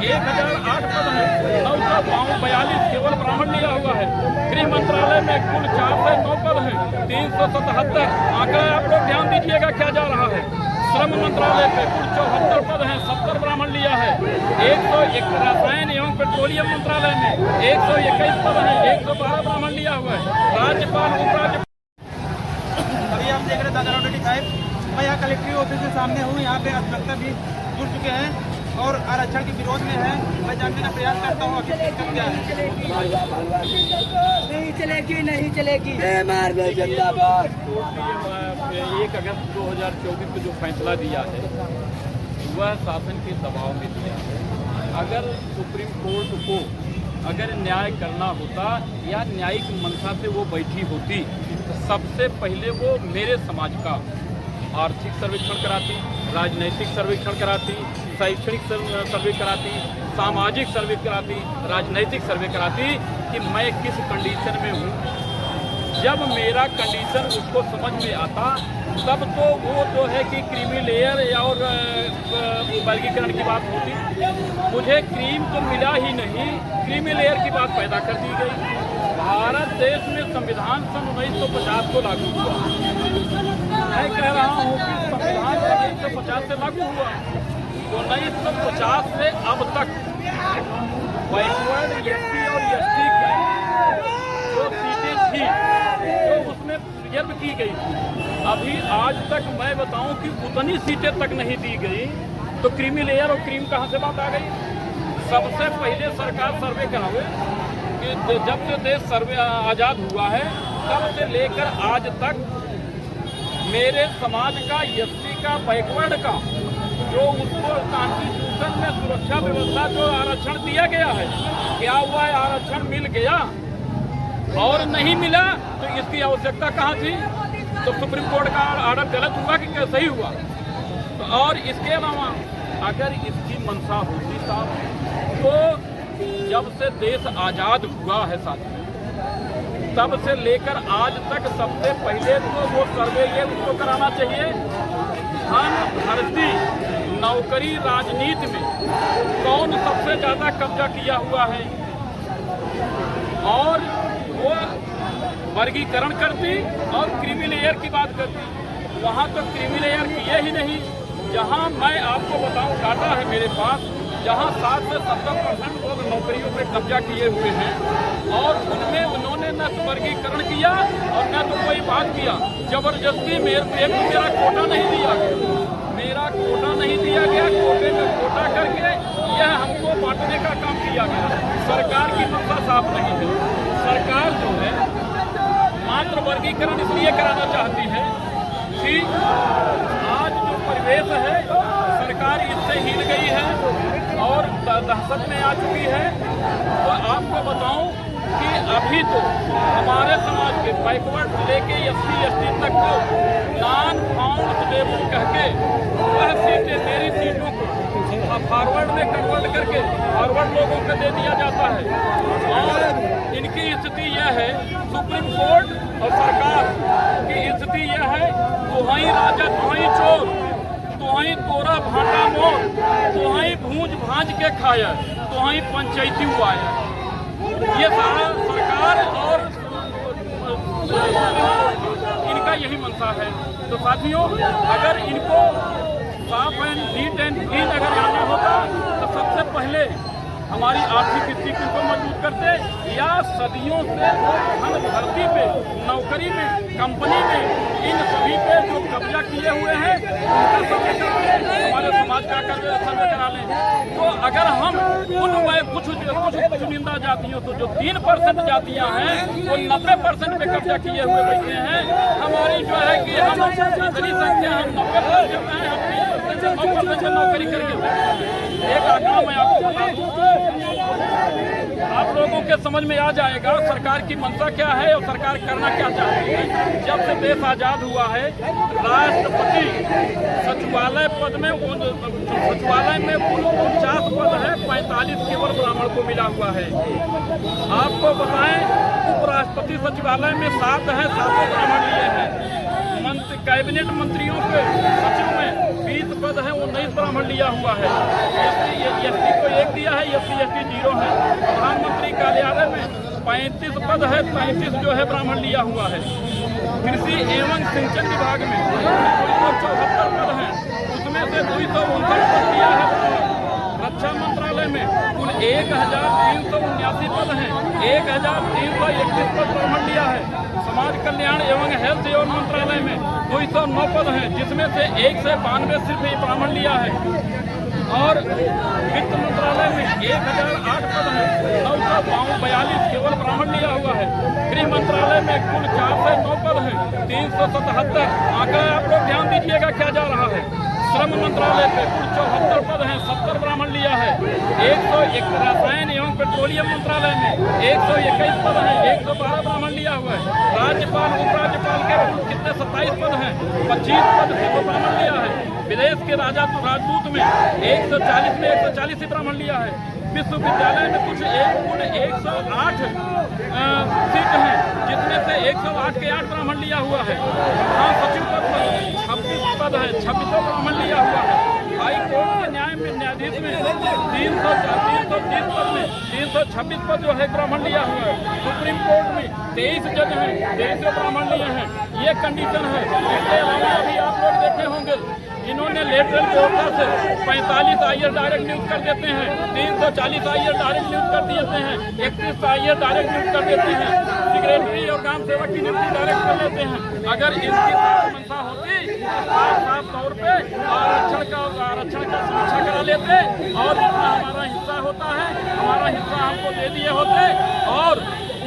1008 पद हैं, 942 केवल ब्राह्मण लिया हुआ है। गृह मंत्रालय में कुल 409 पद हैं, 377 आंकड़ा आप लोग ध्यान दीजिएगा क्या जा रहा है। श्रम मंत्रालय पे कुल 74 पद हैं, 70 ब्राह्मण लिया है। 101 रसायन एवं पेट्रोलियम मंत्रालय में 121 पद हैं, 112 ब्राह्मण लिया हुआ है। राज्यपाल उपराज्यपाल अभी आप देख रहे हैं दादा 25। मैं यहाँ कलेक्ट्री ऑफिस के सामने हूँ। यहाँ पे इंस्पेक्टर भी जुड़ चुके हैं और आरक्षण के विरोध में है। मैं जानने का प्रयास करता हूँ अभी दिक्कत क्या है। नहीं चलेगी, नहीं चलेगी। एक अगस्त 2024 को जो फैसला दिया है वह शासन के दबाव में दिया है। अगर सुप्रीम कोर्ट को अगर न्याय करना होता या न्यायिक मंशा से वो बैठी होती तो सबसे पहले वो मेरे समाज का आर्थिक सर्वेक्षण कराती, राजनैतिक सर्वेक्षण कराती, शैक्षणिक सर्वे कराती, सामाजिक सर्वे कराती, राजनैतिक सर्वे कराती कि मैं किस कंडीशन में हूँ। जब मेरा कंडीशन उसको समझ में आता तब तो वो जो है कि क्रीमी लेयर और वर्गीकरण की बात होती। मुझे क्रीम तो मिला ही नहीं, क्रीमी लेयर की बात पैदा कर दी गई। भारत देश में संविधान सन 1950 को लागू हुआ। मैं कह रहा हूँ कि संविधान 1950 से लागू हुआ, 1950 से अब तक बैकवर्ड एससी और एसटी की जो सीटें थी जो उसमें रिजर्व की गई थी, अभी आज तक मैं बताऊं कि उतनी सीटें तक नहीं दी गई। तो क्रीमी लेयर और क्रीम कहाँ से बात आ गई। सबसे पहले सरकार सर्वे करावे कि जब से देश सर्वे आज़ाद हुआ है तब से लेकर आज तक मेरे समाज का एससी का बैकवर्ड का जो उसको कॉन्स्टिट्यूशन में सुरक्षा व्यवस्था जो आरक्षण दिया गया है, क्या हुआ है आरक्षण मिल गया और नहीं मिला तो इसकी आवश्यकता कहाँ थी। तो सुप्रीम कोर्ट का ऑर्डर गलत हुआ कि सही हुआ। तो और इसके अलावा अगर इसकी मंशा होती साहब तो जब से देश आज़ाद हुआ है साथी तब से लेकर आज तक सबसे पहले तो वो सर्वे ये उसको कराना चाहिए धन भर्ती नौकरी राजनीति में कौन सबसे ज़्यादा कब्जा किया हुआ है और वो वर्गीकरण करती और क्रीमी लेयर की बात करती। वहाँ तो क्रीमी लेयर किए ही नहीं। जहाँ मैं आपको बताऊँ डाटा है मेरे पास, जहाँ 60 से 70% लोग नौकरियों पे कब्जा किए हुए हैं और उनमें उन्होंने न तो वर्गीकरण किया और न तो कोई बात किया। जबरदस्ती मेरा कोटा नहीं दिया गया, मेरा कोटा नहीं दिया गया, कोटे में कोटा करके यह हमको बांटने का काम किया गया। सरकार की मंशा साफ नहीं है। सरकार जो है मात्र वर्गीकरण इसलिए कराना चाहती है कि आज जो परिवेश है सरकार इससे हिल गई है और दहशत में आ चुकी है। तो आपको बताऊं कि अभी तो हमारे समाज के बैकवर्ड लेके एससी एसटी तक को नॉन फाउंड स्टेबल कह के वह सीटें मेरी सीटों को फॉरवर्ड में कन्वर्ट करके फॉरवर्ड लोगों को दे दिया जाता है। और इनकी स्थिति यह है, सुप्रीम कोर्ट और सरकार की स्थिति यह है, तुहाई राजा तुहाई चोर, तुहाई तोरा भाटा मोर, तुहाई भूंज भांज के खाया, तुहाई पंचायती हुआ है। ये सारा सरकार और इनका यही मंशा है। तो साथियों अगर इनको साफ एंड नीट एंड क्लीन अगर आना होता तो सबसे पहले हमारी आर्थिक स्थिति को मजबूत करते या सदियों से धन भर्ती पे नौकरी में कंपनी में इन सभी पे जो कब्जा किए हुए हैं उनका सर्वे करा लें, हमारे समाज का सर्वे करा लें। तो अगर हम उनमें कुछ चुनिंदा जातियों तो जो 3% जातियां हैं वो 90% पे कब्जा किए हुए बैठे हैं। हमारी जो है कि हम इतनी संख्या हम 90% हैं, हम 9% नौकरी करके एक आंकड़ा मैं आपको बताऊं, आप लोगों के समझ में आ जाएगा सरकार की मंशा क्या है और सरकार करना क्या चाहती है। जब से देश आज़ाद हुआ है राष्ट्रपति सचिवालय पद में सचिवालय में कुल 49 पद है, 45 केवल ब्राह्मण को मिला हुआ है। आपको बताएं उपराष्ट्रपति सचिवालय में 7 है, 7 ब्राह्मण लिए हैं। कैबिनेट मंत्रियों के सचिव में 20 पद है, 19 ब्राह्मण लिया हुआ है। एसटी को 1 दिया है, SC/ST 0 है। प्रधानमंत्री कार्यालय में 35 पद है, 35 जो है ब्राह्मण लिया हुआ है। कृषि एवं सिंचाई विभाग में 274 पद हैं, उसमें से 259 पद लिया है। रक्षा मंत्रालय में कुल 1379 पद हैं, 1331 पद ब्राह्मण लिया है। समाज कल्याण एवं हेल्थ एवं मंत्रालय में 209 पद हैं, जिसमें से 192 सिर्फ ब्राह्मण लिया है। और वित्त मंत्रालय में 1008 पद हैं, 942 केवल ब्राह्मण लिया हुआ है। गृह मंत्रालय में कुल 409 पद हैं, 377 आंकड़ा आप लोग ध्यान दीजिएगा क्या जा रहा है। श्रम मंत्रालय पे कुल 74 पद हैं, 70 ब्राह्मण लिया है। 101 रसायन एवं पेट्रोलियम मंत्रालय में 121 पद हैं, 112 ब्राह्मण लिया हुआ है। राज्यपाल उपराज्यपाल के कुल कितने 27 पद हैं, 25 पद सिर्फ ब्राह्मण लिया है। विदेश के राजदूत में 140 में 140 ही ब्राह्मण लिया है। विश्वविद्यालय में कुल 108 सीट हैं, जिसमें से 108 के 8 ब्राह्मण लिया हुआ है। प्रधान सचिव पद पर 26 पद है, 26 ब्राह्मण लिया हुआ है। हाई कोर्ट के न्यायाधीश में 330 पद में 326 पद जो है ब्राह्मण लिया हुआ है। सुप्रीम कोर्ट में 23 जज हैं, 23 ब्राह्मण लिए हैं। ये कंडीशन है। इसके अलावा अभी आप लोग देखे होंगे, इन्होंने लेटरल कोटा से 45 आईएएस डायरेक्ट नियुक्त कर देते हैं, 340 आईएएस डायरेक्ट नियुक्त कर देते हैं, 31 आईएएस डायरेक्ट नियुक्त कर देते हैं। सेक्रेटरी और ग्राम सेवक की नियुक्ति डायरेक्ट कर लेते हैं। अगर इनकी मंशा होती तो साफ तौर पे आरक्षण का समीक्षा करा लेते और जितना हमारा हिस्सा होता है, हमारा हिस्सा हमको दे दिए होते। और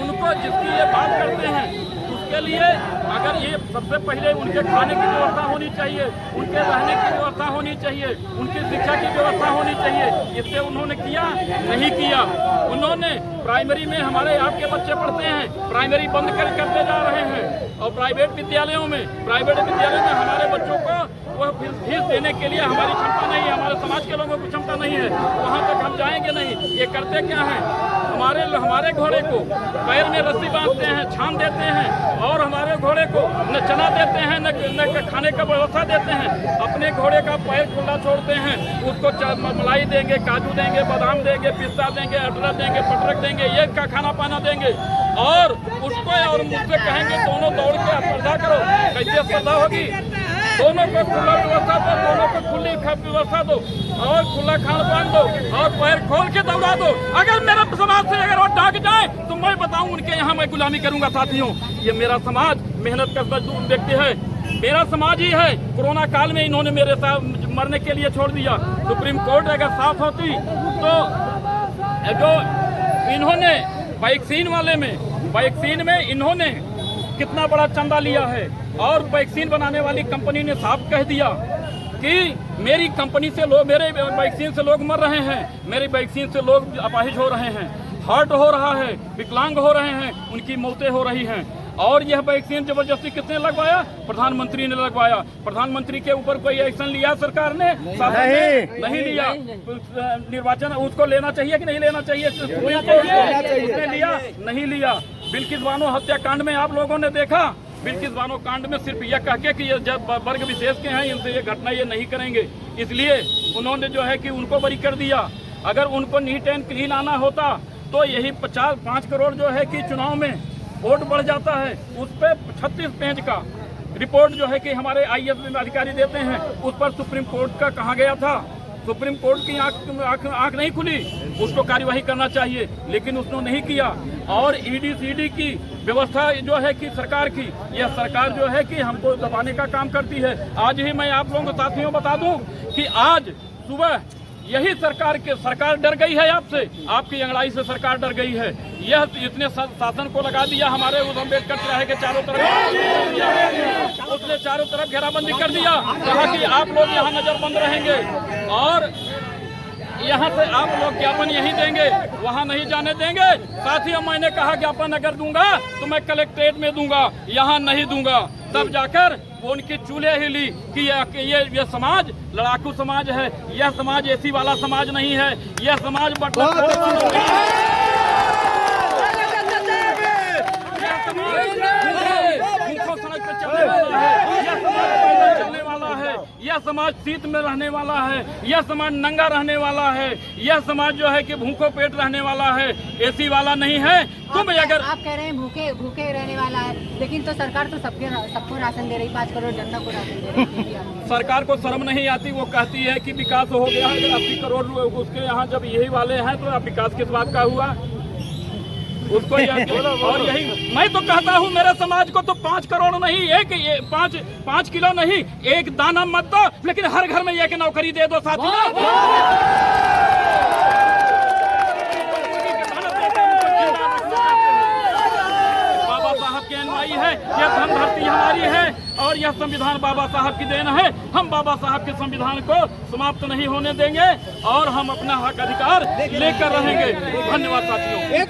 उनको जिसकी ये बात करते हैं उसके लिए अगर ये सबसे पहले उनके खाने की व्यवस्था होनी चाहिए, उनके रहने की व्यवस्था होनी चाहिए, उनकी शिक्षा की व्यवस्था होनी चाहिए। इससे उन्होंने किया नहीं किया। उन्होंने प्राइमरी में हमारे आपके बच्चे पढ़ते हैं, प्राइमरी बंद करते जा रहे हैं। और प्राइवेट विद्यालयों में हमारे बच्चों को वह फीस देने के लिए हमारी क्षमता नहीं है, हमारे समाज के लोगों की क्षमता नहीं है। वहाँ तक हम जाएंगे नहीं। ये करते क्या हैं, हमारे घोड़े को पैर में रस्सी बांधते हैं, छान देते हैं और हमारे घोड़े को न चना देते हैं न खाने का व्यवस्था देते हैं। अपने घोड़े का पैर खुला छोड़ते हैं, उसको मलाई देंगे, काजू देंगे, बादाम देंगे, पिस्ता देंगे, अदरक देंगे, पटरक देंगे, ये का खाना पाना देंगे। और उसको और मुझसे कहेंगे दोनों दौड़ के स्पर्धा करो। कैसे स्पर्धा होगी? दोनों को खुला व्यवस्था दो, दोनों को खुली व्यवस्था दो और खुला खान पान दो और पैर खोल के दौड़ा दो। अगर मेरा समाज से अगर वो डाक जाए तो मैं बताऊं उनके यहाँ मैं गुलामी करूंगा। साथियों, ये मेरा समाज मेहनत का व्यक्ति है, मेरा समाज ही है। कोरोना काल में इन्होंने मेरे साथ मरने के लिए छोड़ दिया। सुप्रीम कोर्ट अगर साफ होती तो जो इन्होंने वैक्सीन में इन्होंने कितना बड़ा चंदा लिया है और वैक्सीन बनाने वाली कंपनी ने साफ कह दिया कि मेरी कंपनी से मेरे वैक्सीन से लोग मर रहे हैं, मेरी वैक्सीन से लोग अपाहिज हो रहे हैं, हार्ट हो रहा है, विकलांग हो रहे हैं, उनकी मौतें हो रही हैं। और यह वैक्सीन जबरदस्ती किसने लगवाया? प्रधानमंत्री ने लगवाया। प्रधानमंत्री के ऊपर कोई एक्शन लिया सरकार ने? नहीं लिया। निर्वाचन उसको लेना चाहिए कि नहीं लेना चाहिए? उसने लिया? नहीं लिया। बिल्किस बानो हत्याकांड में आप लोगों ने देखा, बिल्किस बानो कांड में सिर्फ यह कह के कि ये जब वर्ग विशेष के हैं इनसे ये घटना ये नहीं करेंगे, इसलिए उन्होंने जो है कि उनको बरी कर दिया। अगर उनको नीट एंड क्लीन आना होता तो यही 5 करोड़ जो है कि चुनाव में वोट बढ़ जाता है। उस पर 36 पेज का रिपोर्ट जो है कि हमारे आईएएस अधिकारी देते हैं, उस पर सुप्रीम कोर्ट का कहा गया था। सुप्रीम कोर्ट की आंख नहीं खुली, उसको कार्यवाही करना चाहिए, लेकिन उसने नहीं किया। और ईडी सीडी की व्यवस्था जो है कि सरकार की, यह सरकार जो है कि हमको दबाने का काम करती है। आज ही मैं आप लोगों को साथियों बता दूं कि आज सुबह यही सरकार डर गई है आपसे, आपकी अंगड़ाई से सरकार डर गई है। यह इसने शासन को लगा दिया हमारे उस अम्बेडकर चौराहे के चारों तरफ, उसने चारों तरफ घेराबंदी कर दिया, कहा कि आप लोग यहाँ नजरबंद रहेंगे और यहाँ से आप लोग ज्ञापन यहीं देंगे, वहाँ नहीं जाने देंगे। साथियों, मैंने कहा ज्ञापन अगर दूंगा तो मैं कलेक्ट्रेट में दूंगा, यहाँ नहीं दूंगा। तब जाकर वो उनकी चूल्हे हिली कि ये समाज लड़ाकू समाज है, यह समाज एसी वाला समाज नहीं है, यह समाज बटला सड़क पे चलने वाला है, यह समाज चलने वाला है, यह यह समाज शीत में रहने वाला है, यह समाज नंगा रहने वाला है, यह समाज जो है कि भूखों पेट रहने वाला है, एसी वाला नहीं है। तुम अगर आप कह रहे हैं भूखे भूखे रहने वाला है, लेकिन तो सरकार तो सबको राशन दे रही, 5 करोड़ जनता को राशन दे रही है। सरकार को शर्म नहीं आती, वो कहती है कि विकास हो गया है। 80 करोड़ उसके यहाँ जब यही वाले हैं तो अब विकास किस बात का हुआ उसको और यही मैं तो कहता हूँ मेरे समाज को तो 5 करोड़ नहीं, एक 5 किलो नहीं, एक दाना मत दो, लेकिन हर घर में एक नौकरी दे दो साथी। बाबा साहब के अनुयायी है, यह धन धरती हमारी है और यह संविधान बाबा साहब की देन है। हम बाबा साहब के संविधान को समाप्त नहीं होने देंगे और हम अपना हक अधिकार लेकर रहेंगे। धन्यवाद साथियों।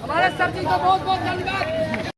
हमारे सर जी को बहुत बहुत धन्यवाद।